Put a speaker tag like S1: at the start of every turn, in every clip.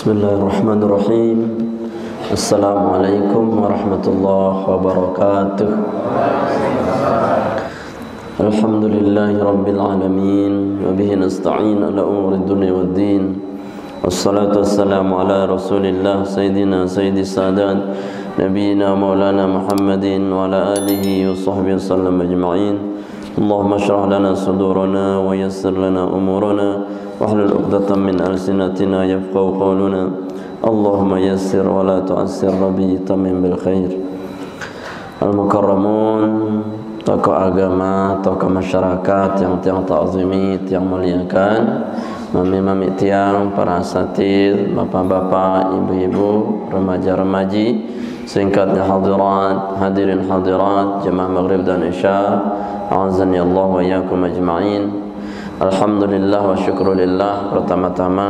S1: Bismillahirrahmanirrahim. Assalamualaikum warahmatullahi wabarakatuh. Alhamdulillahi rabbil alamin wa bihi nasta'in ala umuri dunya waddin. Wassalatu wassalamu ala Rasulillah sayyidina sayyidis sadat nabiyina maulana Muhammadin wa ala alihi wa sahbihi wasallam ajma'in. Allahumma shrah lana sudurana wa yassir lana umurana wahlul 'uqdatam min alsinatina yafqahu qawluna. Allahumma yassir wa la tu'assir rabbi tamim bil khair. Al-mukarramun, tokoh agama, tokoh masyarakat yang tiang ta'zimi, tiang muliakan, mami-mami tiang, para asatidz, bapak-bapak, ibu-ibu, remaja-remaji, singkatnya hadirat, hadirin hadirat, jemaah maghrib dan isya, a'azzani Allah wa iyyakum ajma'in. Alhamdulillah wa syukrulillah. Pertama-tama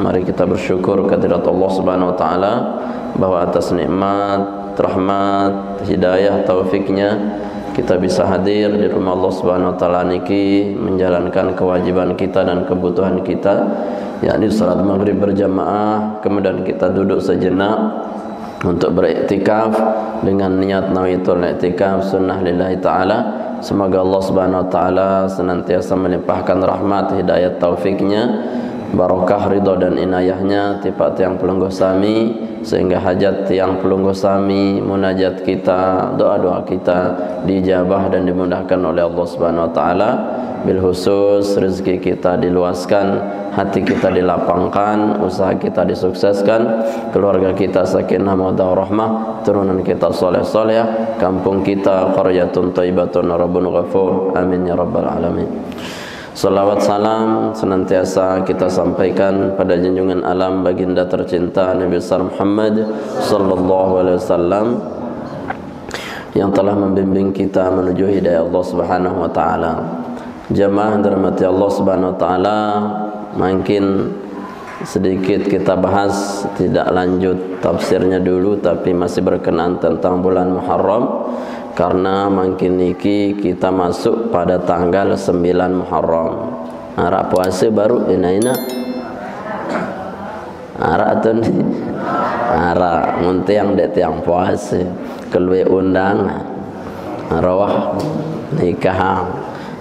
S1: mari kita bersyukur kehadirat Allah Subhanahu wa taala bahwa atas nikmat, rahmat, hidayah, taufiknya kita bisa hadir di rumah Allah Subhanahu wa taala niki menjalankan kewajiban kita dan kebutuhan kita, yakni salat maghrib berjamaah, kemudian kita duduk sejenak untuk beriktikaf dengan niat nawaitul iktikaf sunnah lillahi taala. Semoga Allah Subhanahu wa taala senantiasa melimpahkan rahmat, hidayat, taufiknya, barakah, ridha dan inayahnya tiap tiang pelungguh sami, sehingga hajat tiang pelungguh sami, munajat kita, doa-doa kita dijabah dan dimudahkan oleh Allah Subhanahu wa taala. Bil khusus rezeki kita diluaskan, hati kita dilapangkan, usaha kita disukseskan, keluarga kita sakinah mawaddah warahmah, turunan kita soleh-soleh, kampung kita qaryatun thayyibatun rabbun ghafur. Amin ya rabbal alamin. Salawat salam senantiasa kita sampaikan pada junjungan alam baginda tercinta Nabi besar Muhammad sallallahu alaihi wasallam yang telah membimbing kita menuju hidayah Allah Subhanahu wa taala. Jamaah dirahmati Allah Subhanahu wa taala, makin sedikit kita bahas, tidak lanjut tafsirnya dulu, tapi masih berkenaan tentang bulan Muharram, karena makin niki kita masuk pada tanggal 9 Muharram. Arak puasa baru ina arak tu ni arak munti yang det yang puasa kelwe undang rawah nikah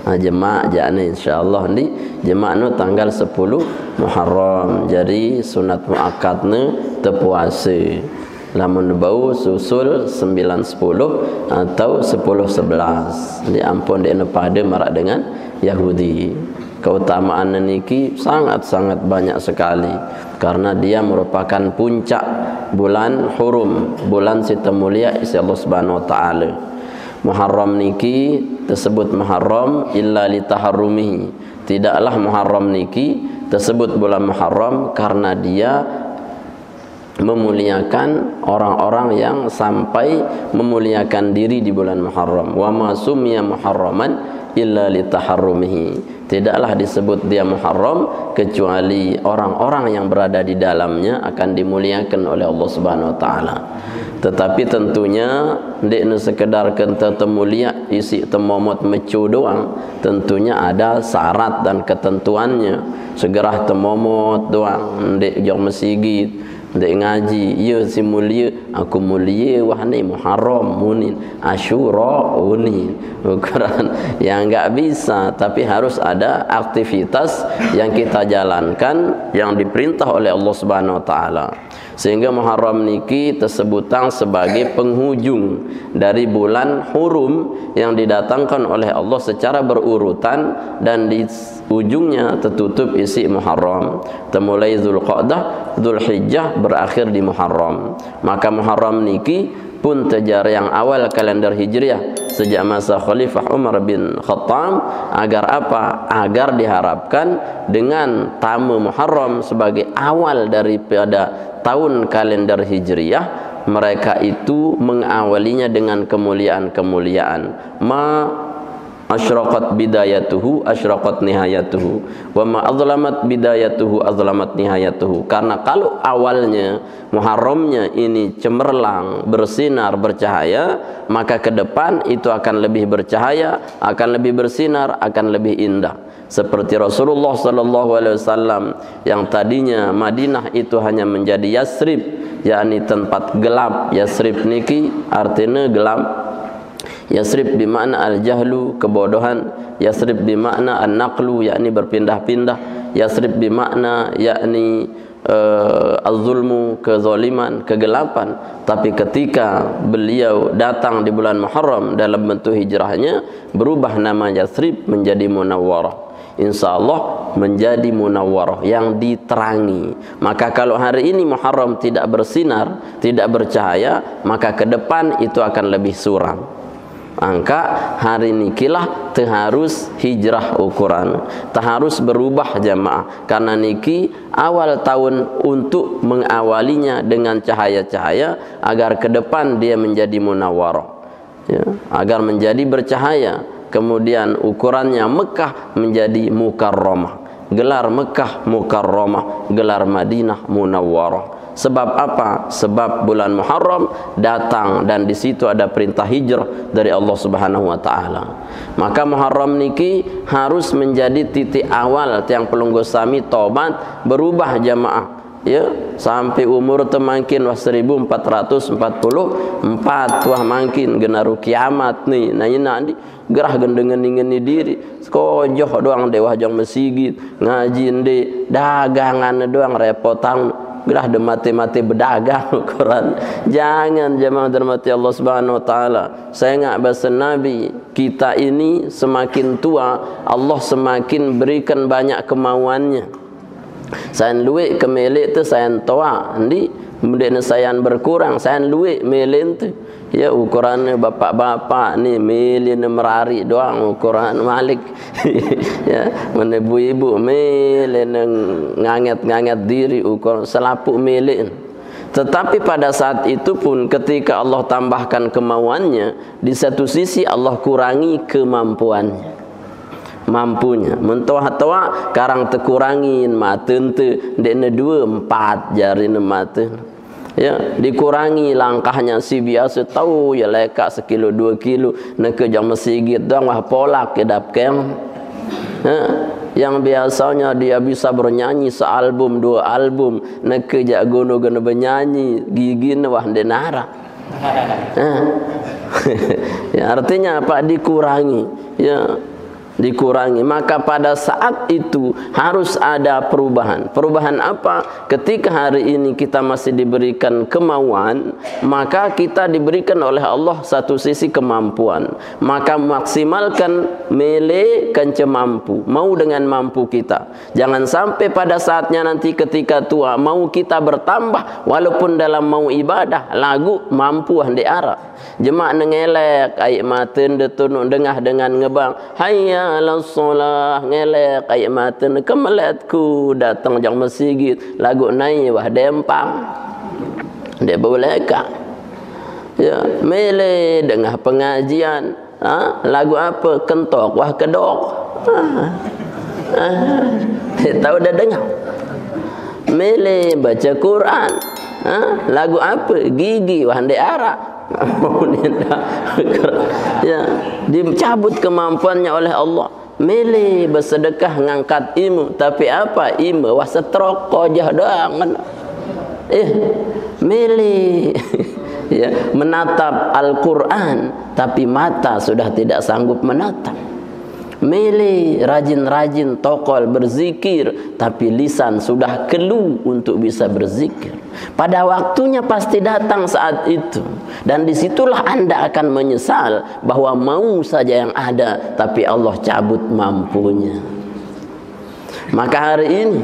S1: jemaah jane insyaallah ni jemaah nu tanggal 10 Muharram. Jadi sunat muakkadna terpuasa. Lamun bau susul 9-10 atau 10-11. Jadi ampun dia pada marak dengan Yahudi. Keutamaan niki sangat-sangat banyak sekali karena dia merupakan puncak bulan hurum, bulan sita mulia isi Allah Subhanahu wa taala. Muharram niki tersebut Muharram illa li taharrumihi. Tidaklah Muharram niki tersebut bulan Muharram karena dia memuliakan orang-orang yang sampai memuliakan diri di bulan Muharram. Wa ma sumiya muharraman illa li taharrumihi. Tidaklah disebut dia Muharram kecuali orang-orang yang berada di dalamnya akan dimuliakan oleh Allah Subhanahu wa taala. Tetapi tentunya ndek sekedar kenta temulia isi temomot mecu doang, tentunya ada syarat dan ketentuannya. Segerah temomot doang ndek jong mesigit, ndek ngaji, ya si mulia, aku mulia wahni Muharram munin, Asyura unin. Ukuran yang enggak bisa, tapi harus ada aktivitas yang kita jalankan yang diperintah oleh Allah Subhanahu wa taala. Sehingga Muharram niki tersebutang sebagai penghujung dari bulan hurum yang didatangkan oleh Allah secara berurutan, dan di ujungnya tertutup isi Muharram. Temulai Zulqa'dah, Zulhijjah, berakhir di Muharram. Maka Muharram niki pun tejar yang awal kalender Hijriah sejak masa Khalifah Umar bin Khattab. Agar apa? Agar diharapkan dengan tamu Muharram sebagai awal daripada tahun kalender Hijriah, mereka itu mengawalinya dengan kemuliaan-kemuliaan. asyraqat bidayatuhu asyraqat nihayatuhu wa ma azlamat bidayatuhu azlamat nihayatuhu. Karena kalau awalnya Muharramnya ini cemerlang, bersinar, bercahaya, maka ke depan itu akan lebih bercahaya, akan lebih bersinar, akan lebih indah. Seperti Rasulullah sallallahu alaihi wasallam yang tadinya Madinah itu hanya menjadi Yasrib, yakni tempat gelap. Yasrib niki artinya gelap. Yasrib bermakna al-jahlu, kebodohan. Yasrib bermakna an-naqlu, yakni berpindah-pindah. Yasrib bermakna yakni az-zulmu, kezaliman, kegelapan. Tapi ketika beliau datang di bulan Muharram dalam bentuk hijrahnya, berubah nama Yasrib menjadi Munawwarah. InsyaAllah menjadi Munawwarah, yang diterangi. Maka kalau hari ini Muharram tidak bersinar, tidak bercahaya, maka ke depan itu akan lebih suram. Angka hari nikilah harus hijrah ukuran, harus berubah jamaah. Karena niki awal tahun untuk mengawalinya dengan cahaya-cahaya agar ke depan dia menjadi munawwarah, ya, agar menjadi bercahaya. Kemudian ukurannya Mekah menjadi mukarramah, gelar Mekah mukarramah, gelar Madinah munawwarah. Sebab apa? Sebab bulan Muharram datang dan di situ ada perintah hijrah dari Allah Subhanahu wa taala. Maka Muharram niki harus menjadi titik awal tiang pelunggu sami tobat berubah jamaah, ya, sampai umur temangkin wah 1444 wah mangkin genaru kiamat nih. Nah ini nanti gerah gendengan ingin diri sekojoh doang dewah jang mesigit ngaji di dagangan doang repotang gerah de mati-mati berdagang Quran. Jangan jemaah dirahmati Allah Subhanahu wa taala. Saya enggak bahasa Nabi, kita ini semakin tua Allah semakin berikan banyak kemauannya. Saya luwe kemelik tu saya tua ndi kemudian saya berkurang saya luwe melen tu. Ya ukurannya bapak-bapak ni milin merari doang ukuran Malik. Ya, mana ibu-ibu milin nganget-nganget diri ukuran selapuk milin. Tetapi pada saat itu pun ketika Allah tambahkan kemauannya, di satu sisi Allah kurangi kemampuannya. Mampunya mentoa-toa karang tekurangin maten tu dene 2 4 jari ne maten. Ya, dikurangi langkahnya si biasa tahu ya lekak 1 kilo 2 kilo nak ke jam masjid doang wah polak ke dapkem. Yang biasanya dia bisa bernyanyi sealbum 2 album nak ke jagono guna bernyanyi gigi wah denara. Ya, artinya apa? Dikurangi, ya, dikurangi. Maka pada saat itu harus ada perubahan. Perubahan apa? Ketika hari ini kita masih diberikan kemauan, maka kita diberikan oleh Allah satu sisi kemampuan, maka maksimalkan mele kance mampu, mau dengan mampu kita. Jangan sampai pada saatnya nanti ketika tua mau kita bertambah walaupun dalam mau ibadah lagu mampu di arah jemaah nengelek ayat maten detun dengah dengan ngebang hayya ala solah ngelek ayat maten kemeletku datang jang masjid lagu nai wah dempang dia bolehkah, ya, mele dengah pengajian lagu apa kentok wah kedok tahu dah dengar mele baca Quran lagu apa gigi wah ndek arak. Ya, dicabut kemampuannya oleh Allah. Mele bersedekah ngangkat ilmu, tapi apa ilmu wah setrok kojah doang. Mele ya, menatap Al-Quran tapi mata sudah tidak sanggup menatap. Mele rajin-rajin tokol berzikir tapi lisan sudah kelu untuk bisa berzikir. Pada waktunya pasti datang saat itu, dan disitulah Anda akan menyesal bahwa mau saja yang ada tapi Allah cabut mampunya. Maka hari ini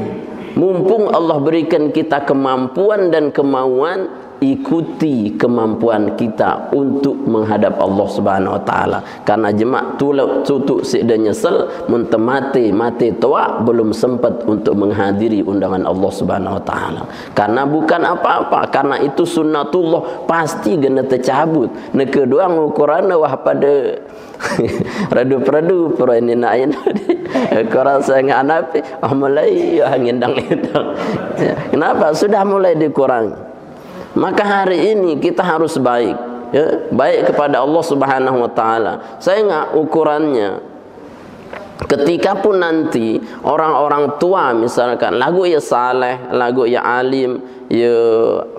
S1: mumpung Allah berikan kita kemampuan dan kemauan, ikuti kemampuan kita untuk menghadap Allah Subhanahu wa taala. Karena jemaah tutuk sik dan nyesel mun mati tua belum sempat untuk menghadiri undangan Allah Subhanahu wa taala. Karena bukan apa-apa, karena itu sunnatullah pasti kena tercabut. Nah kedua ukuranna wah pada radu-radu pro ini nain korang sangat anapi mulai ngindang-ngindang. Kenapa? Sudah mulai dikurangi. Maka hari ini kita harus baik, ya, baik kepada Allah Subhanahu wa taala. Saya enggak ukurannya. Ketika pun nanti orang-orang tua misalkan lagu ya saleh, lagu ya alim, ya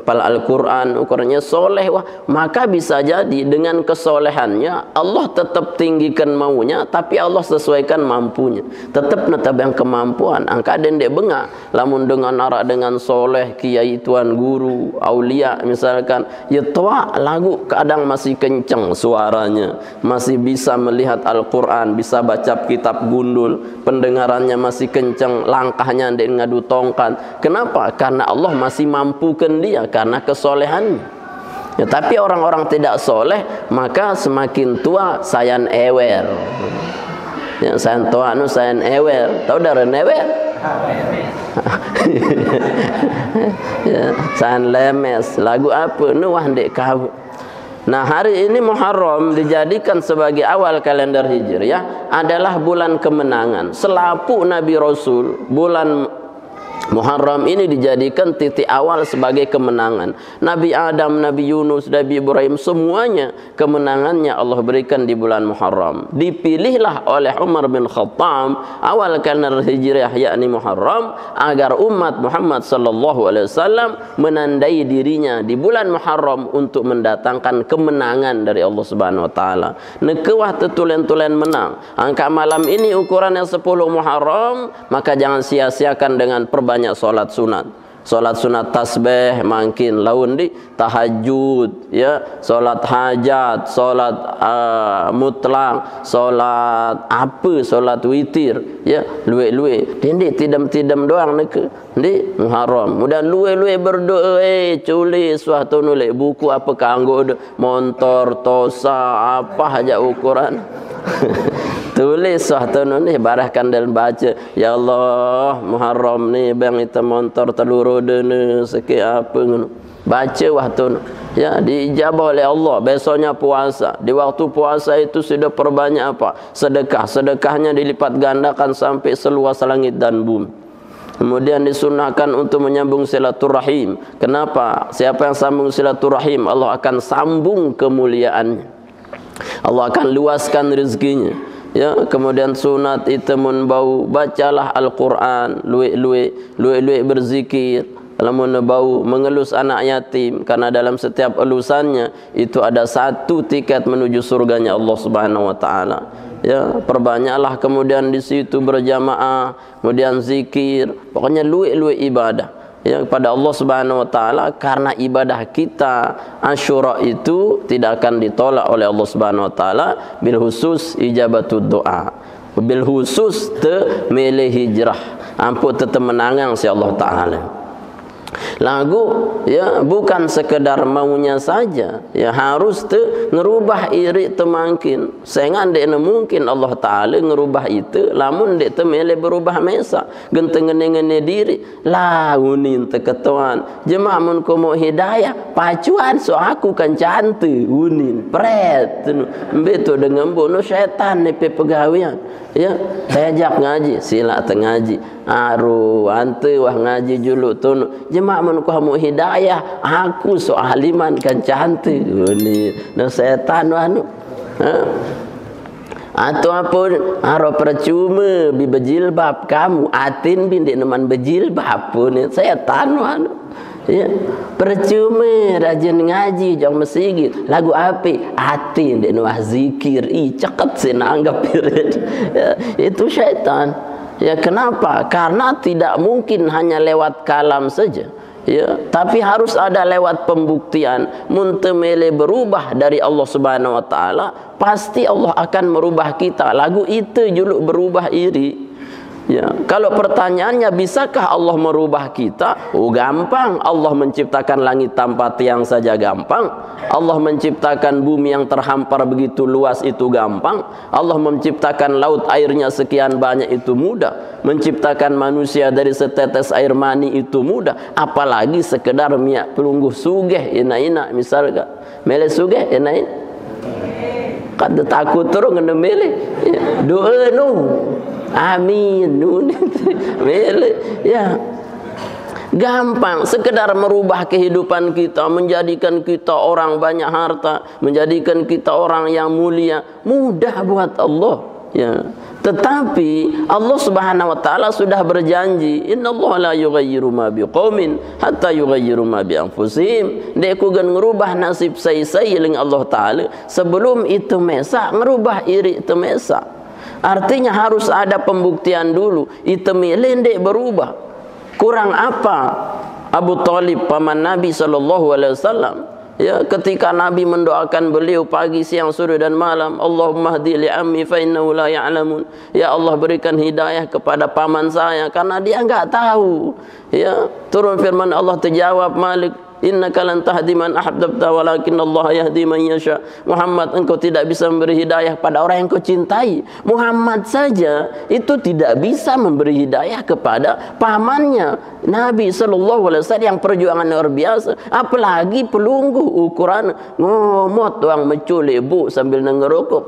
S1: pala Al-Quran ukurannya soleh, wah, maka bisa jadi dengan kesolehannya Allah tetap tinggikan maunya, tapi Allah sesuaikan mampunya. Tetap yang kemampuan angka dendek bengak lamun dengan arak dengan soleh kiai tuan guru aulia misalkan ya tua lagu kadang masih kencang suaranya, masih bisa melihat Al-Quran, bisa baca kitab gundul, pendengarannya masih kencang, langkahnya ndek ngadu tongkat. Kenapa? Karena Allah masih mampukan dia karena kesolehannya. Ya, tapi orang-orang tidak soleh maka semakin tua sayan ewer. Yang sayan tua nu sayan ewer. Tahu darah ewer? Ya, sayan lemes. Lagu apa? Nu wah ndek kau. Nah hari ini Muharram dijadikan sebagai awal kalender Hijriah adalah bulan kemenangan. Selapu Nabi Rasul, bulan Muharram ini dijadikan titik awal sebagai kemenangan. Nabi Adam, Nabi Yunus, Nabi Ibrahim, semuanya kemenangannya Allah berikan di bulan Muharram. Dipilihlah oleh Umar bin Khattab awal kalender Hijriah yakni Muharram agar umat Muhammad sallallahu alaihi wasallam menandai dirinya di bulan Muharram untuk mendatangkan kemenangan dari Allah Subhanahu wa taala. Nekewah tetulen-tulen menang. Angka malam ini ukurannya 10 Muharram, maka jangan sia-siakan dengan perbanyak solat sunat tasbih makin laun di tahajud, ya, solat hajat, solat mutlak, solat apa, solat witir, ya, luwe-luwe dendek tidam-tidam doang neke di Muharram. Mudah luwe-luwe berdoa culis suatu nulis buku apa kanggo motor tosa apa aja ukuran tulis suatu ni barahkan dan baca ya Allah Muharram ni bang itu motor teluru dene seki apa ngono baca waktu ya diijabah oleh Allah. Besoknya puasa, di waktu puasa itu sudah perbanyak apa sedekahnya dilipat gandakan sampai seluas langit dan bumi. Kemudian disunahkan untuk menyambung silaturahim. Kenapa? Siapa yang sambung silaturahim Allah akan sambung kemuliaannya, Allah akan luaskan rezekinya. Ya, kemudian sunat itu bau bacalah Al-Quran, luwe berzikir. Kalau bau mengelus anak yatim, karena dalam setiap elusannya itu ada satu tiket menuju surganya Allah Subhanahu wa taala. Ya, perbanyaklah kemudian di situ berjamaah, kemudian zikir, pokoknya luwe ibadah. Ya, kepada Allah Subhanahu wa taala, karena ibadah kita Asyura itu tidak akan ditolak oleh Allah Subhanahu wa taala, bil khusus ijabatud doa, bil khusus te mele hijrah, ampun tetap menangang si Allah taala. Lagu ya bukan sekedar maunya saja, ya harus ngerubah iri temangkin. Sehingga ndek mungkin Allah taala ngerubah itu lamun ndek temele berubah mesa genteng-ngene diri lah unin teketuan jemaah mun komo hidayah pacuan so aku kan cantik unin pret beto dengan bono setan ni pegawean. Ya, saya ajak ngaji, sila tengaji. Aru ante wah ngaji julu tunu. Jemaah mun kamu hidayah, aku so aliman kan cantik. Ni no setan anu. Atau apa aro percuma bi berjilbab kamu atin bindik neman berjilbab pun setan anu. Ya, percuma rajin ngaji jang masjid lagu api hati ndek nuah zikir ceket sih anggap ya, itu syaitan. Ya, kenapa? Karena tidak mungkin hanya lewat kalam saja, ya, tapi harus ada lewat pembuktian. Muntemele berubah dari Allah Subhanahu wa taala, pasti Allah akan merubah kita. Lagu itu juluk berubah iri. Ya, kalau pertanyaannya bisakah Allah merubah kita? Oh, gampang. Allah menciptakan langit tanpa tiang saja gampang. Allah menciptakan bumi yang terhampar begitu luas itu gampang. Allah menciptakan laut airnya sekian banyak itu mudah. Menciptakan manusia dari setetes air mani itu mudah. Apalagi sekedar miak pelungguh sugeh ina-ina misalkan. Mele sugeh ina-ina. Kada takut terus ngene mele. Doa nu. Amin nun ya gampang, sekedar merubah kehidupan kita, menjadikan kita orang banyak harta, menjadikan kita orang yang mulia, mudah buat Allah ya. Tetapi Allah Subhanahu wa taala sudah berjanji, innallaha la yughayyiru ma biqaumin hatta yughayyiru ma bi anfusihim. Dia ku gan ngerubah nasib sai-sai ling Allah taala sebelum itu mesa ngerubah iri itu mesa. Artinya harus ada pembuktian dulu. Itu milendek berubah. Kurang apa Abu Talib paman Nabi SAW, ya, ketika Nabi mendoakan beliau pagi, siang, sore dan malam, Allahumma hdi li ammi fa innahu la ya'lamun. Ya Allah, berikan hidayah kepada paman saya karena dia enggak tahu. Ya, turun firman Allah, terjawab Malik, innaka lan tahdi man ahbabta walakin Allah yahdi man yasha. Muhammad, engkau tidak bisa memberi hidayah pada orang yang kau cintai. Muhammad saja itu tidak bisa memberi hidayah kepada pamannya Nabi SAW yang perjuangan luar biasa. Apalagi pelungguh ukuran ngomot doang menculik bu sambil ngerokok.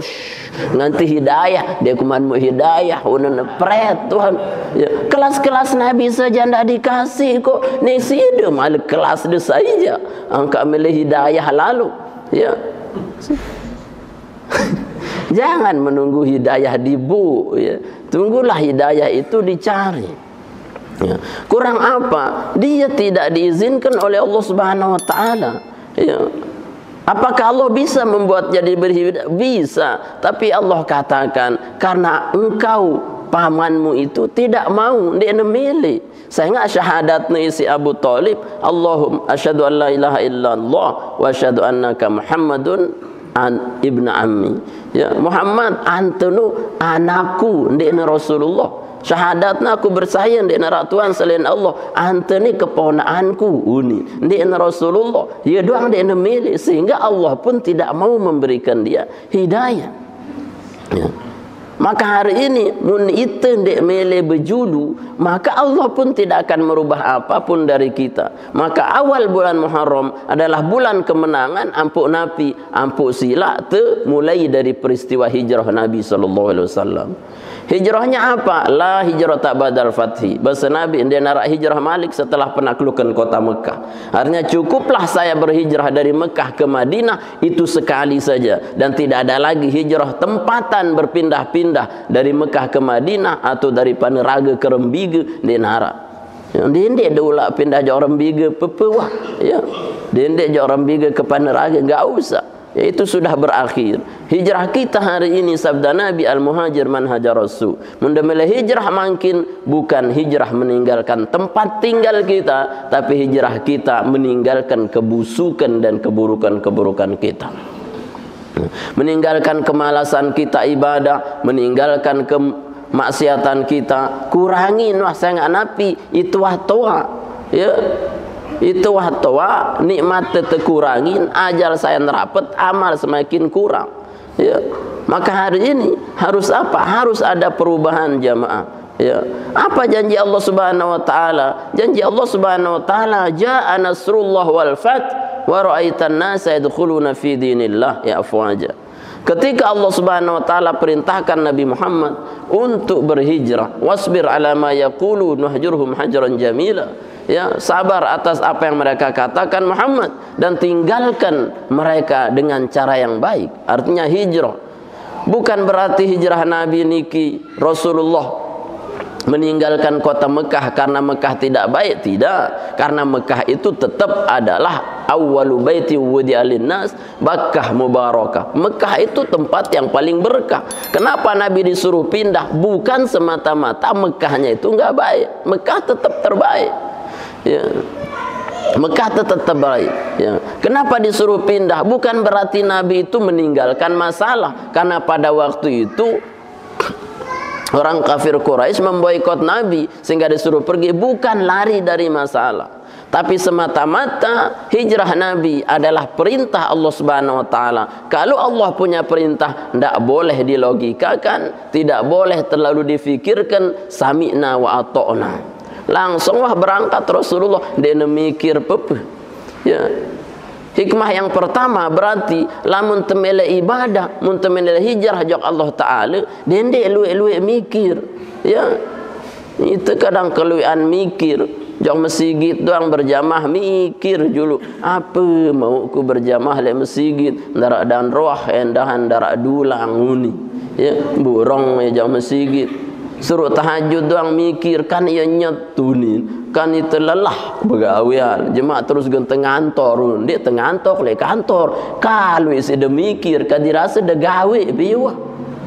S1: Nganti hidayah dia kuman mau hidayah unen pret Tuhan. Ya, kelas-kelas Nabi saja ndak dikasih kok. Nisi dia malah kelas dia saja angka milih hidayah lalu ya. Jangan menunggu hidayah di bu ya. Tunggulah hidayah itu dicari ya. Kurang apa? Dia tidak diizinkan oleh Allah Subhanahu wa taala ya. Apakah Allah bisa membuat jadi berhidayah? Bisa. Tapi Allah katakan karena engkau pamanmu itu tidak mau, dia memilih. Sehingga syahadatnya isi Abu Talib, Allahumma asyhadu an la ilaha illallah wa asyhadu annaka Muhammadun ibnu ammi. Ya, Muhammad antenu anakku, dia Rasulullah. Syahadatna aku bersaksian di neraka Tuhan selain Allah, anteni keponakanku uni di Rasulullah. Dia doang dia memilih, sehingga Allah pun tidak mau memberikan dia hidayah ya. Maka hari ini mun itu ndek mele bejulu, maka Allah pun tidak akan merubah apapun dari kita. Maka awal bulan Muharram adalah bulan kemenangan ampuk Nabi, ampuk sila te mulai dari peristiwa hijrah Nabi SAW. Hijrahnya apa? La hijrata ba'dal fathi. Bahasa Nabi dia narak hijrah Malik setelah penaklukan kota Mekah. Artinya cukuplah saya berhijrah dari Mekah ke Madinah itu sekali saja, dan tidak ada lagi hijrah tempatan berpindah-pindah dari Mekah ke Madinah atau dari Paneraga ke Rembige dia narak. Dia ulak pindah ke Rembige pepuah ya. Dia ke Rembige ke Paneraga enggak usah. Ya, itu sudah berakhir. Hijrah kita hari ini sabda Nabi, al-muhajir man hajar rasul. Mendamela hijrah makin bukan hijrah meninggalkan tempat tinggal kita, tapi hijrah kita meninggalkan kebusukan dan keburukan-keburukan kita. Meninggalkan kemalasan kita ibadah, meninggalkan kemaksiatan kita. Kurangin wah saya napi itu toa. Ya. Itu wahtawa nikmat terkurangin, ajal saya nerapet, amal semakin kurang ya. Maka hari ini harus apa? Harus ada perubahan jamaah ya. Apa janji Allah Subhanahu wa taala? Janji Allah Subhanahu wa taala, jaa nasrullah wal fath wa ra'aitan nasa yadkhuluna fi dinillah ya afwaja. Ketika Allah Subhanahu wa taala perintahkan Nabi Muhammad untuk berhijrah, wasbir ala ma yaqulu nuhjurhum hajran jamila. Ya, sabar atas apa yang mereka katakan Muhammad, dan tinggalkan mereka dengan cara yang baik. Artinya hijrah bukan berarti hijrah Nabi niki Rasulullah meninggalkan kota Mekah karena Mekah tidak baik, tidak. Karena Mekah itu tetap adalah awwalu baiti wudi'a linnas, Makkah mubarakah. Mekah itu tempat yang paling berkah. Kenapa Nabi disuruh pindah? Bukan semata-mata Mekahnya itu enggak baik. Mekah tetap terbaik. Ya. Mekah tetap terbaik ya. Kenapa disuruh pindah? Bukan berarti Nabi itu meninggalkan masalah, karena pada waktu itu Orang kafir Quraisy memboikot Nabi sehingga disuruh pergi, bukan lari dari masalah, tapi semata-mata hijrah Nabi adalah perintah Allah Subhanahu wa taala. Kalau Allah punya perintah, tidak boleh dilogikakan, tidak boleh terlalu difikirkan, sami'na wa ata'na. Langsung berangkat Rasulullah, dia mikir apa. Ya. Hikmah yang pertama berarti lamun temele ibadah, mun temele hijrah jok Allah taala, dende elue mikir. Ya. Itu kadang keluian mikir, jok masjid doang berjamaah mikir dulu. Apa mau ku berjamaah le masjid, ndarak dan roh endahan ndarak dulang uni. Ya, burong jok masjid. Suruh tahajud doang mikir, kan ia nyetunin, kan itu lelah begawian. Jemaah terus genteng ngantor, dia tengantok le kantor. Kalau isi demikir, kan dirasa de gawe biwa.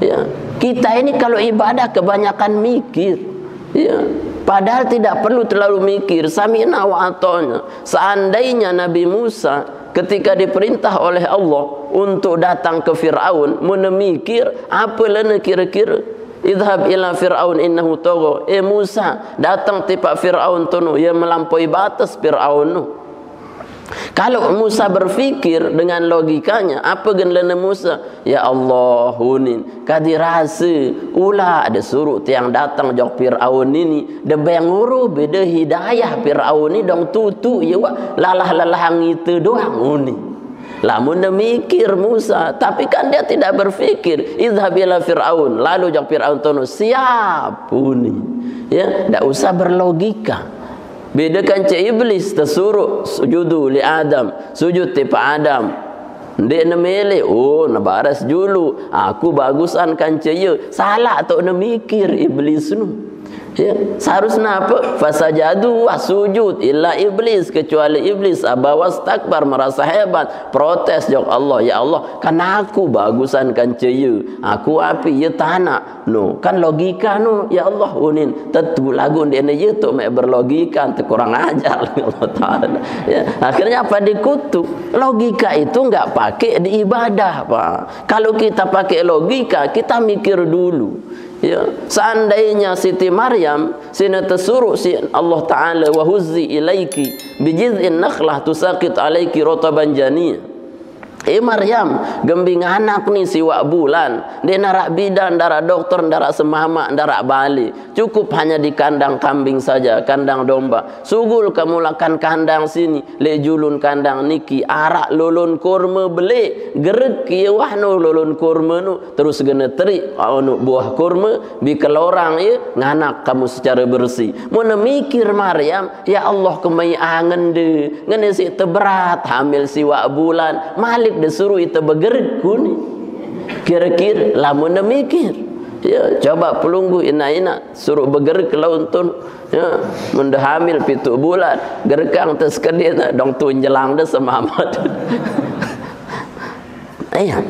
S1: Ya, kita ini kalau ibadah kebanyakan mikir. Ya, padahal tidak perlu terlalu mikir. Sami'na wa ata'na. Seandainya Nabi Musa ketika diperintah oleh Allah untuk datang ke Fir'aun, menemikir apa lana kira-kira? Idhab ila Fir'aun innahu tagha. Musa, datang tipak Fir'aun tu, ia melampaui batas Fir'aun tu. Kalau Musa berfikir dengan logikanya, apa genlana Musa? Ya Allah, hunin kadirasa ulah ada suruh tiang datang jok Fir'aun ini, de benguru beda hidayah Fir'aun ni dong tutu ya lalah-lalah itu doang uni. Lamun dia mikir Musa, tapi kan dia tidak berfikir. Idhab ila Fir'aun, lalu jok Fir'aun tono siap uni. Ya, tidak usah berlogika. Bedakan cik iblis tersuruh sujudu li Adam, sujud tipa Adam. Dia nemele, oh nabaras dulu. Aku bagusan kan cik salah atau nemikir iblis nu. Ya, seharusnya apa? Fasajadu wasujud illa iblis, kecuali iblis aba wastakbar, merasa hebat, protes jok Allah, ya Allah, kan aku bagusan kan ceu, aku api ya tanah. No, kan logika no, ya Allah unin, tentu lagu dia ye tu mek berlogika, kurang ajar Allah Taala. Ya, akhirnya apa dikutuk? Logika itu enggak pakai di ibadah, Pak. Kalau kita pakai logika, kita mikir dulu. Ya, seandainya Siti Maryam sina tersuruh si Allah Ta'ala wa huzzi ilaiki bijiz'in nakhlah tusaqit alaiki rotaban janiyah. Maryam, gembing anak ni siwak bulan, dia narak bidan, darak dokter, darak semama, darak bali. Cukup hanya di kandang kambing saja, kandang domba. Sugul kamu lakan kandang sini, le julun kandang niki, arak lulun kurma beli, gerek ya wahno lulun kurma nu, terus gena terik anu buah kurma, bikel orang ya, nganak kamu secara bersih. Mana mikir Maryam, ya Allah kemai angen de, ngene si teberat, hamil siwak bulan, malik disuruh itu bergerak kuni. Kira-kira lamun mikir, ya coba pelunggu ina suruh bergerak launtun, ya munda hamil 7 bulan gerekang tes kedina dong tu njelang de semamat. Iya.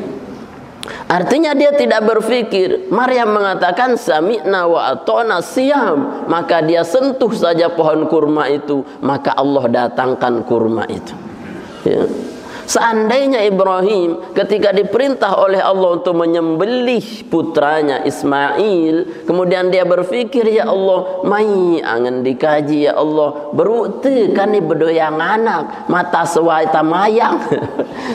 S1: Artinya dia tidak berfikir. Maryam mengatakan sami'na wa ata'na siam, maka dia sentuh saja pohon kurma itu, maka Allah datangkan kurma itu. Ya. Seandainya Ibrahim ketika diperintah oleh Allah untuk menyembelih putranya Ismail, kemudian dia berfikir, ya Allah, mai angan dikaji ya Allah, berukti kan ni bedoyang anak, mata sewai tamayang,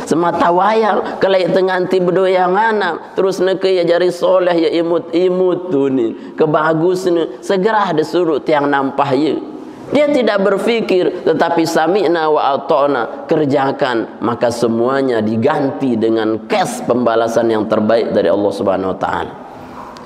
S1: semata wayang, kalau tenganti bedoyang anak, terus neke ya jari soleh ya imut-imut tunin, kebagus ni, segera disuruh tiang nampah ya. Dia tidak berfikir, tetapi sami'na wa ata'na, kerjakan, maka semuanya diganti dengan cash pembalasan yang terbaik dari Allah Subhanahu wa taala.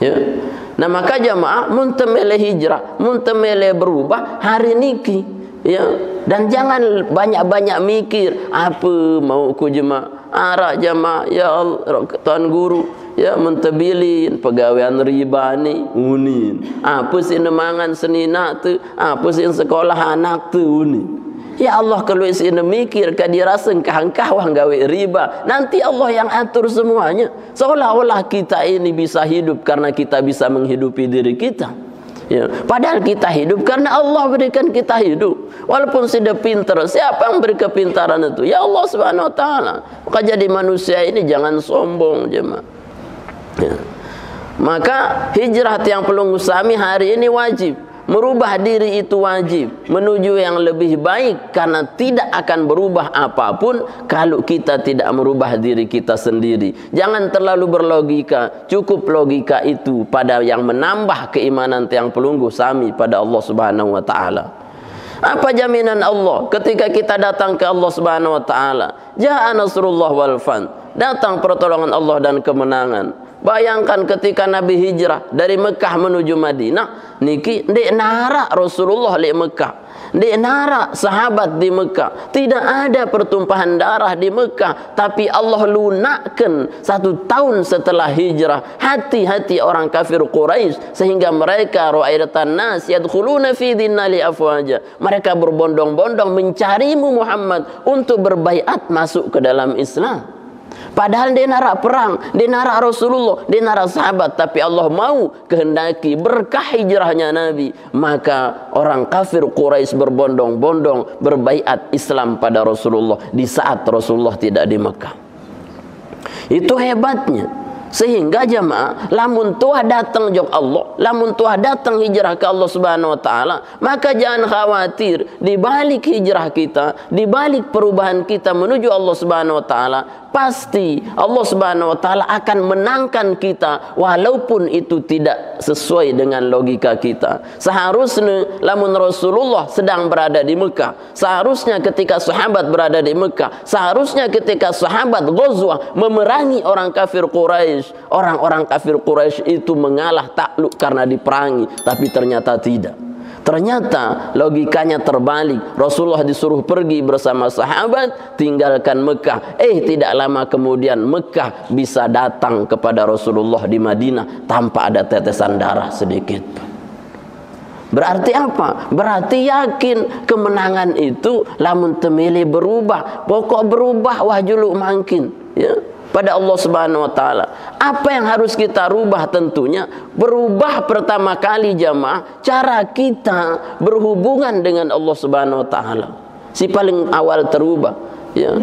S1: Ya. Nah, maka jamaah muntamele hijrah, muntamele berubah hari niki, ya. Dan jangan banyak-banyak mikir apa mau ku jemaah, arak jamaah, ya Allah, tuan guru, ya mentabilin pegawaian riba ni unin, apa sih nemangan senina tu, apa sih sekolah anak tu unin. Ya Allah, kalau isi mikir ka dirasa engkah wang gawe riba, nanti Allah yang atur semuanya, seolah-olah kita ini bisa hidup karena kita bisa menghidupi diri kita. Ya, padahal kita hidup karena Allah berikan kita hidup. Walaupun sudah pintar, siapa yang beri kepintaran itu? Ya Allah Subhanahu wa taala. Maka jadi manusia ini jangan sombong jemaah. Ya. Maka hijrah tiang pelunggu Sami hari ini wajib. Merubah diri itu wajib menuju yang lebih baik, karena tidak akan berubah apapun kalau kita tidak merubah diri kita sendiri. Jangan terlalu berlogika, cukup logika itu pada yang menambah keimanan tiang pelunggu Sami pada Allah Subhanahu wa taala. Apa jaminan Allah ketika kita datang ke Allah Subhanahu wa taala? Ja'a nasrullah wal fan. Datang pertolongan Allah dan kemenangan. Bayangkan ketika Nabi hijrah dari Mekah menuju Madinah, niki ndek nara Rasulullah di Mekah, ndek nara sahabat di Mekah, tidak ada pertumpahan darah di Mekah, tapi Allah lunakkan 1 tahun setelah hijrah hati-hati orang kafir Quraisy, sehingga mereka ra'aidatan nas yadkhuluna fi dinillahi afwaja. Mereka berbondong-bondong mencarimu Muhammad untuk berbaiat masuk ke dalam Islam. Padahal dia narak perang, dia narak Rasulullah, dia narak sahabat, tapi Allah mau kehendaki berkah hijrahnya Nabi, maka orang kafir Quraisy berbondong-bondong berbaiat Islam pada Rasulullah di saat Rasulullah tidak di Mekah. Itu hebatnya. Sehingga jamaah, lamun tuah datang jok Allah, lamun tuah datang hijrah ke Allah Subhanahu wa taala, maka jangan khawatir di balik hijrah kita, di balik perubahan kita menuju Allah Subhanahu wa taala, pasti Allah Subhanahu wa taala akan menangkan kita walaupun itu tidak sesuai dengan logika kita. Seharusnya lamun Rasulullah sedang berada di Mekah, seharusnya ketika sahabat berada di Mekah, seharusnya ketika sahabat ghazwah memerangi orang kafir Quraisy, orang-orang kafir Quraisy itu mengalah takluk karena diperangi, tapi ternyata tidak. Ternyata logikanya terbalik. Rasulullah disuruh pergi bersama sahabat tinggalkan Mekah. Tidak lama kemudian Mekah bisa datang kepada Rasulullah di Madinah tanpa ada tetesan darah sedikit. Berarti apa? Berarti yakin kemenangan itu lamun temili berubah. Pokok berubah wahjulu mangkin, ya, pada Allah Subhanahu wa taala. Apa yang harus kita rubah? Tentunya berubah pertama kali jamaah cara kita berhubungan dengan Allah Subhanahu wa taala. Si paling awal terubah, ya.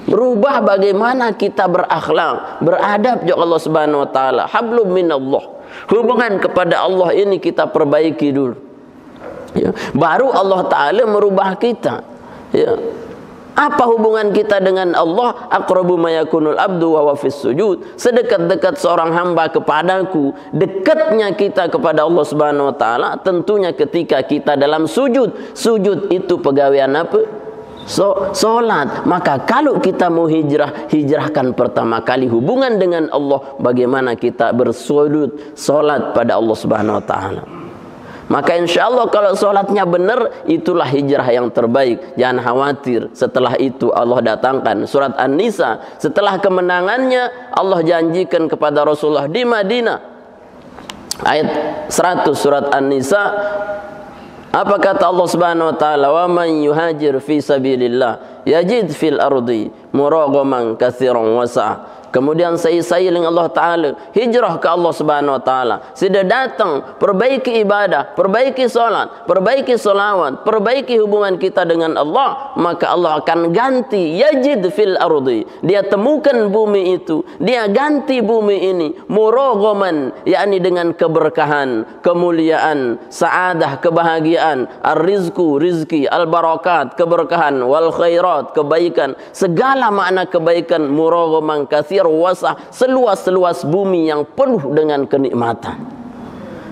S1: Berubah bagaimana kita berakhlak, beradab dengan Allah Subhanahu wa taala. Hablum minallah. Hubungan kepada Allah ini kita perbaiki dulu, ya. Baru Allah taala merubah kita, ya. Apa hubungan kita dengan Allah? Aqrabu ma yakunul abdu wa huwa fis sujud. Sedekat-dekat seorang hamba kepadaku, dekatnya kita kepada Allah Subhanahu wa taala tentunya ketika kita dalam sujud. Sujud itu pegawaian apa? Salat. Maka kalau kita mau hijrah, hijrahkan pertama kali hubungan dengan Allah, bagaimana kita bersujud, salat pada Allah Subhanahu wa taala. Maka insya Allah kalau sholatnya benar, itulah hijrah yang terbaik. Jangan khawatir, setelah itu Allah datangkan surat An-Nisa. Setelah kemenangannya, Allah janjikan kepada Rasulullah di Madinah. Ayat 100 surat An-Nisa. Apa kata Allah Subhanahu wa taala? Wa man yuhajir fi sabilillah yajid fil ardi muragaman katsiran wasa'. Kemudian seiring Allah Ta'ala hijrah ke Allah Subhanahu wa Ta'ala, sudah datang perbaiki ibadah, perbaiki solat, perbaiki solawat, perbaiki hubungan kita dengan Allah, maka Allah akan ganti yajid fil ardi, dia temukan bumi itu, dia ganti bumi ini muragaman, yakni dengan keberkahan, kemuliaan, saadah, kebahagiaan, ar-rizku, rizki, al-barakat, keberkahan, wal khairat, kebaikan, segala makna kebaikan, muragaman katsir wasah, seluas-luas bumi yang penuh dengan kenikmatan,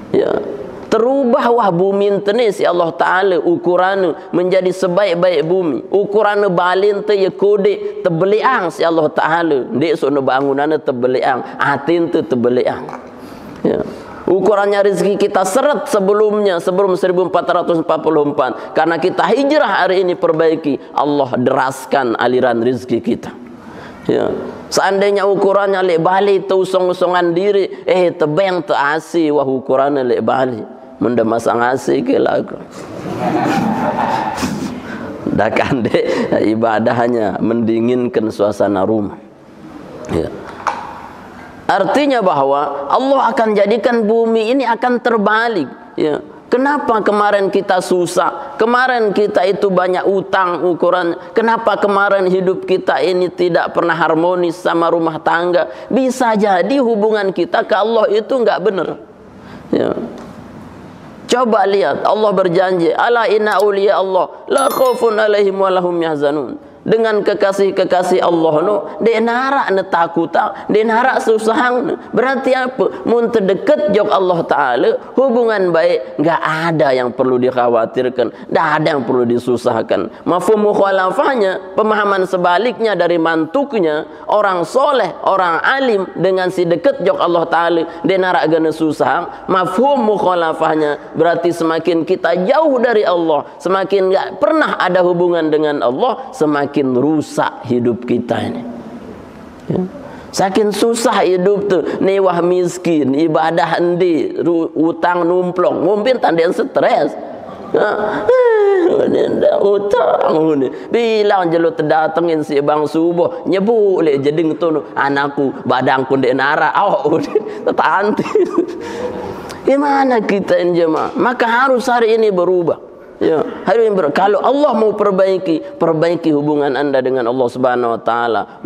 S1: ya. Terubah wah bumi ini si Allah Ta'ala ukuran menjadi sebaik-baik bumi. Ukuran balin te ya kode tebeliang si Allah Ta'ala. Dek sono bangunan tebeliang, atin te tebeliang, ya. Ukurannya rezeki kita seret sebelum 1444, karena kita hijrah hari ini perbaiki, Allah deraskan aliran rezeki kita, ya. Seandainya ukurannya lek bali tu usong-usongan diri, tebeng tu asi wah ukurannya lek bali menda masang asi ke lagu. Dah kan dek ibadahnya mendinginkan suasana rumah, ya. Artinya bahwa Allah akan jadikan bumi ini akan terbalik, ya. Kenapa kemarin kita susah? Kemarin kita itu banyak utang ukuran. Kenapa kemarin hidup kita ini tidak pernah harmonis sama rumah tangga? Bisa jadi hubungan kita ke Allah itu enggak benar. Ya. Coba lihat, Allah berjanji, ala inna awliya Allah la khaufun alaihim wa lahum yahzanun. Dengan kekasih-kekasih Allah no, dia narak ne takuta, dia narak susahang. Berarti apa? Mun terdekat jok Allah Ta'ala, hubungan baik, enggak ada yang perlu dikhawatirkan, enggak ada yang perlu disusahkan. Mafhum mukhalafahnya, pemahaman sebaliknya dari mantuknya, orang soleh, orang alim dengan si dekat jok Allah Ta'ala, dia narak gana susahang. Mafhum mukhalafahnya berarti semakin kita jauh dari Allah, semakin enggak pernah ada hubungan dengan Allah, semakin rusak hidup kita ini. Ya. Saking susah hidup tu, newah miskin, ibadah endi, utang numplong, mungkin tanda stres. Utang ni bilang je lu terdatengin si bang subuh nyebut le jeding tu anakku badangku dek nara awak tak anti. Gimana kita ini jemaah? Maka harus hari ini berubah. Ya, hari ini kalau Allah mau perbaiki hubungan anda dengan Allah Subhanahu Wa Taala,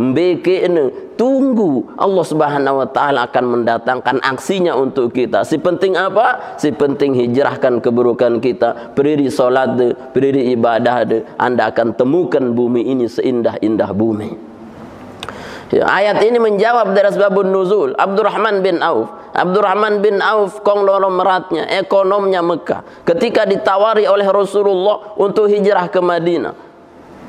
S1: tunggu Allah Subhanahu Wa Taala akan mendatangkan aksinya untuk kita. Si penting apa? Si penting hijrahkan keburukan kita, berdiri solat, berdiri ibadah, anda akan temukan bumi ini seindah-indah bumi. Ya, ayat ini menjawab dari sebabun nuzul. Abdurrahman bin Auf konglomeratnya, ekonomnya Mekah, ketika ditawari oleh Rasulullah untuk hijrah ke Madinah,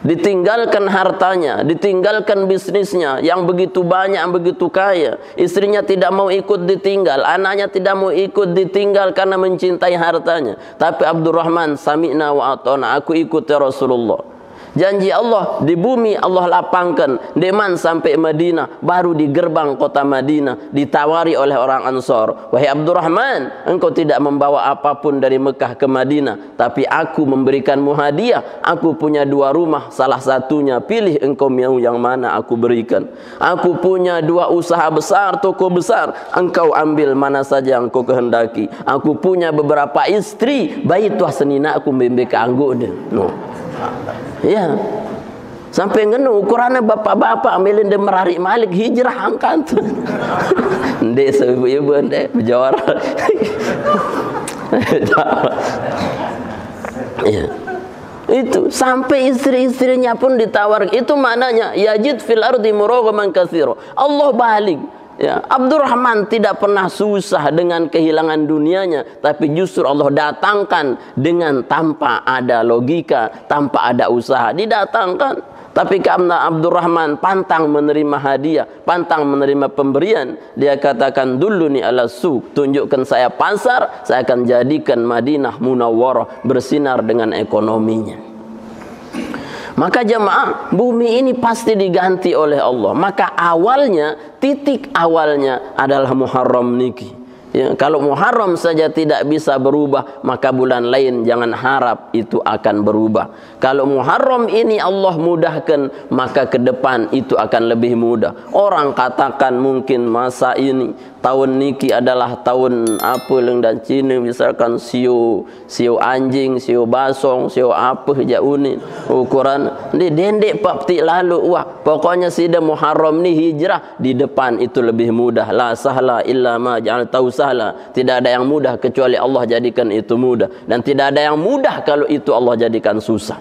S1: ditinggalkan hartanya, ditinggalkan bisnisnya yang begitu banyak, yang begitu kaya, istrinya tidak mau ikut ditinggal, anaknya tidak mau ikut ditinggal karena mencintai hartanya. Tapi Abdurrahman, sami'na wa ata'na, aku ikut ya Rasulullah. Janji Allah di bumi Allah lapangkan, deman sampai Madinah, baru di gerbang kota Madinah ditawari oleh orang Ansor, wahai Abdurrahman, engkau tidak membawa apapun dari Mekah ke Madinah, tapi aku memberikanmu hadiah. Aku punya 2 rumah, salah satunya pilih engkau mau yang mana aku berikan. Aku punya 2 usaha besar, toko besar, engkau ambil mana saja yang engkau kehendaki. Aku punya beberapa istri, bayi tuah senina aku membeka anggur dia. No. Ya, sampai ngenu ukurannya bapak-bapak ambilin dia merarik malik hijrah angkat. Ndek ibu-ibu ndek berjawar. Ya. Itu sampai istri-istrinya pun ditawar. Itu maknanya yajid fil ardi muraghaman katsira. Allah balik. Ya, Abdurrahman tidak pernah susah dengan kehilangan dunianya, tapi justru Allah datangkan dengan tanpa ada logika, tanpa ada usaha, didatangkan. Tapi karena Abdurrahman pantang menerima hadiah, pantang menerima pemberian, dia katakan duluni ala suq, tunjukkan saya pasar, saya akan jadikan Madinah Munawwarah bersinar dengan ekonominya. Maka jemaah, bumi ini pasti diganti oleh Allah. Maka awalnya, titik awalnya adalah Muharram niki. Ya, kalau Muharram saja tidak bisa berubah, maka bulan lain jangan harap itu akan berubah. Kalau Muharram ini Allah mudahkan, maka ke depan itu akan lebih mudah. Orang katakan mungkin masa ini, tahun niki adalah tahun apel dan Cina, misalkan siu anjing, siu basong, siu apa je unin. Ukuran ni dendek papti lalu, wah pokoknya sida Muharram ni hijrah di depan itu lebih mudah. La sahla illa ma ja'altahu sahla. Tidak ada yang mudah kecuali Allah jadikan itu mudah, dan tidak ada yang mudah kalau itu Allah jadikan susah.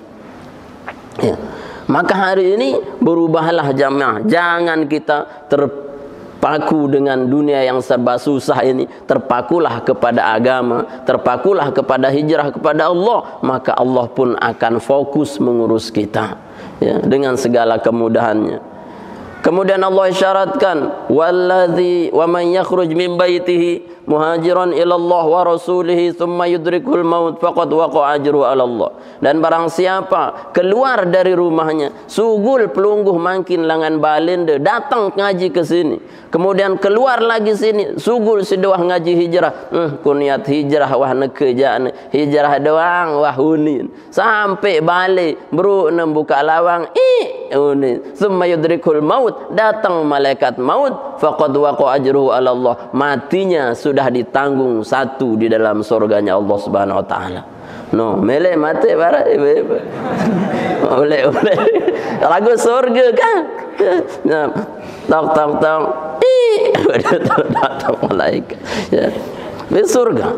S1: Ya. Maka hari ini berubahlah jamaah. Jangan kita terpaku dengan dunia yang serba susah ini. Terpakulah kepada agama, terpakulah kepada hijrah kepada Allah, maka Allah pun akan fokus mengurus kita, ya, dengan segala kemudahannya. Kemudian Allah isyaratkan, walladzi wa man yakhruj min baitihi muhajiran ila Allah wa rasulih thumma yudrikul maut faqad waqa'a ajru 'ala Allah. Dan barang siapa keluar dari rumahnya, sugul pelungguh mangkin langan balende, datang ngaji ke sini, kemudian keluar lagi sini, sugul sedewah ngaji hijrah, kuniat hijrah wah nekejaan, hijrah doang wah hunin, sampai balik bro nem buka lawang, Summa yudrikul maut, datang malaikat maut, faqad waqa ajruhu ala Allah, matinya sudah ditanggung satu di dalam surganya Allah Subhanahu wa taala. No, mele mati bara oleh lagu surga kan. Nah, tok datang malaikat ya di surga.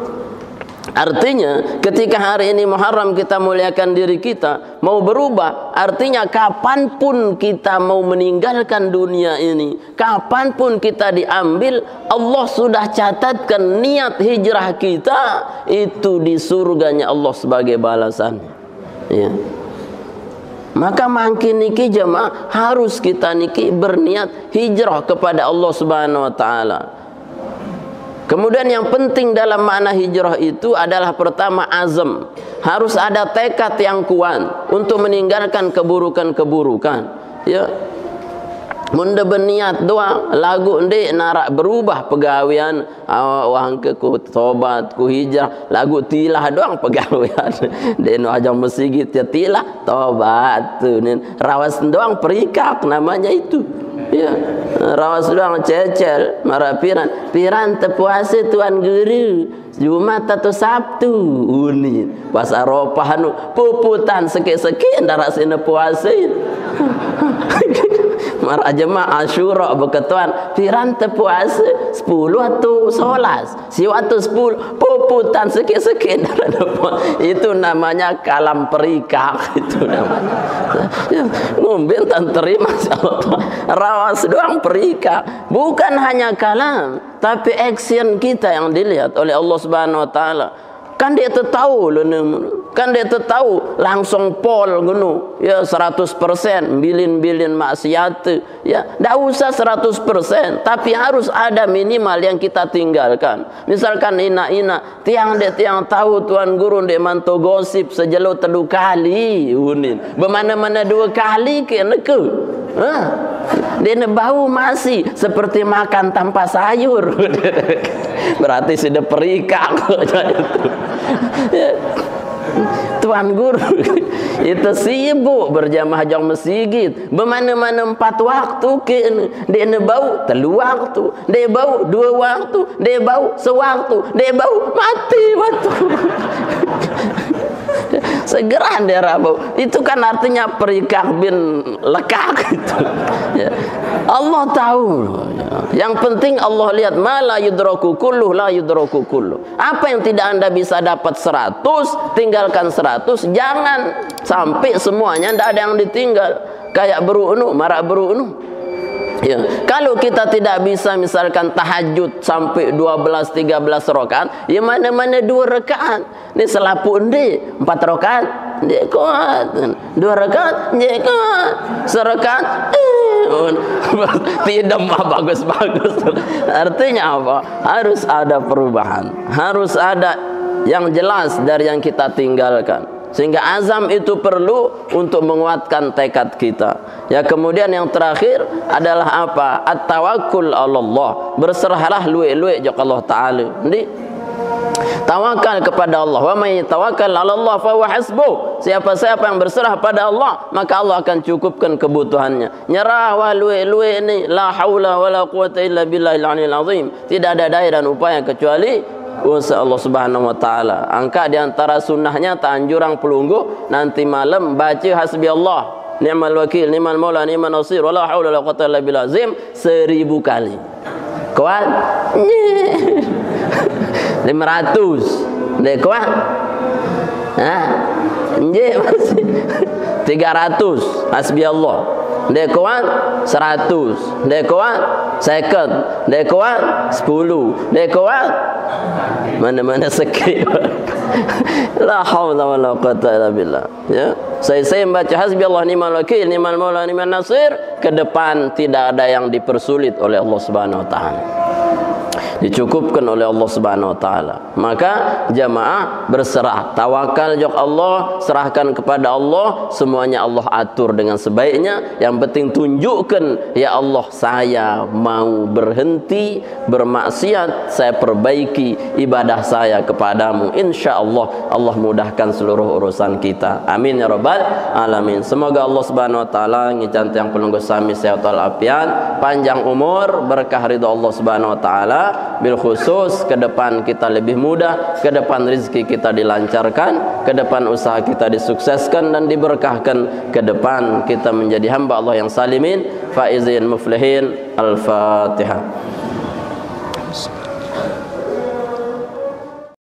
S1: Artinya ketika hari ini Muharram kita muliakan diri kita, mau berubah, artinya kapanpun kita mau meninggalkan dunia ini, kapanpun kita diambil, Allah sudah catatkan niat hijrah kita itu di surganya Allah sebagai balasan ya. Maka makin niki jemaah harus kita niki berniat hijrah kepada Allah Subhanahu wa taala. Kemudian yang penting dalam makna hijrah itu adalah pertama azam. Harus ada tekad yang kuat untuk meninggalkan keburukan-keburukan. Ya. Mun de berniat doang lagu ndek narak berubah pegawean wang ke ku tobat ku hijrah lagu tilah doang pegawean deno ajang masjid ya tilah tobat tu rawas doang perikak namanya itu ya rawas doang cecel marah piran tepuase tuan guru Jumat atau Sabtu uni pas Arafah anu puputan sekek-sekek ndara sine puase marah jemaah Asyura beketuan piran tepuase 10 atau 11 si atau 10 puputan sekek-sekek itu namanya kalam perikak itu namanya ngomben tan terima rawas doang perikak bukan hanya kalam tapi action kita yang dilihat oleh Allah Subhanahu wa taala. Kan dia tahu kan dia tahu langsung pol gunu ya 100% bilin maksiat ya enggak usah 100% tapi harus ada minimal yang kita tinggalkan. Misalkan ina tiang tahu tuan guru dek manto gosip sejelo tedu kali unin bemana-mana 2 kali ke neke dia bau masih seperti makan tanpa sayur berarti sudah perikak ya. Tuan guru itu sibuk berjamaah jam masjid bemana-mana 4 waktu ke dia bau 3 waktu dia bau 2 waktu dia bau sewaktu dia bau mati waktu segera dia rabau itu kan artinya perikak bin lekak itu ya. Allah tahu yang penting Allah lihat mala yudraku kulluh la yudraku kulluh apa yang tidak anda bisa dapat 100 tinggalkan 100 jangan sampai semuanya tidak ada yang ditinggal kayak berunu marak berunu ya. Kalau kita tidak bisa misalkan tahajud sampai 12-13 rakaat, ya mana-mana 2 rakaat. Ini selapu endi 4 rakaat, dia kuat. 2 rakaat, dia kuat. Serakaat, tidak mah bagus-bagus. Artinya apa? Harus ada perubahan. Harus ada yang jelas dari yang kita tinggalkan. Sehingga azam itu perlu untuk menguatkan tekad kita. Ya, kemudian yang terakhir adalah apa? At-tawakkul 'ala Allah. Berserahlah luwe-luwe kepada Allah taala. Ndi tawakal kepada Allah. Wa may tawakkal 'ala Allah fa huwa hasbuh. Siapa-siapa yang berserah pada Allah, maka Allah akan cukupkan kebutuhannya. Nyerah wa luwe-luwe ini la haula wala quwata illa billahil aliyil azim. Tidak ada daya dan upaya kecuali usaha Allah Subhanahu wa taala. Angka di antara sunnahnya tanjurang pelunggu nanti malam baca hasbi Allah, ni'mal wakil, ni'mal maula, ni'man nasir, wala haula wala quwwata illa billah azim 1000 kali. Kuat? 500. Dek kuat? Nje masih 300 hasbi Allah. Dek kuat 100. Dek kuat 50. Dek kuat 10. Dek kuat mana-mana sekali. La haula wala quwwata illa billah. Ya. Saya membaca hasbi Allah ni'mal wakil, ni'mal maula, ni'man nasir, ke depan tidak ada yang dipersulit oleh Allah Subhanahu wa taala. dicukupkan oleh Allah Subhanahu wa taala. Maka jamaah berserah, tawakal jok Allah, serahkan kepada Allah, semuanya Allah atur dengan sebaiknya. Yang penting tunjukkan, ya Allah, saya mau berhenti bermaksiat, saya perbaiki ibadah saya kepadamu. Insya Allah Allah mudahkan seluruh urusan kita. Amin ya rabbal alamin. Semoga Allah Subhanahu wa taala ngican yang penunggu sami sehat walafiat, panjang umur, berkah ridha Allah Subhanahu wa taala. Bil khusus ke depan kita lebih mudah, ke depan rezeki kita dilancarkan, ke depan usaha kita disukseskan dan diberkahkan, ke depan kita menjadi hamba Allah yang salimin, faizin muflihin. Al-Fatihah.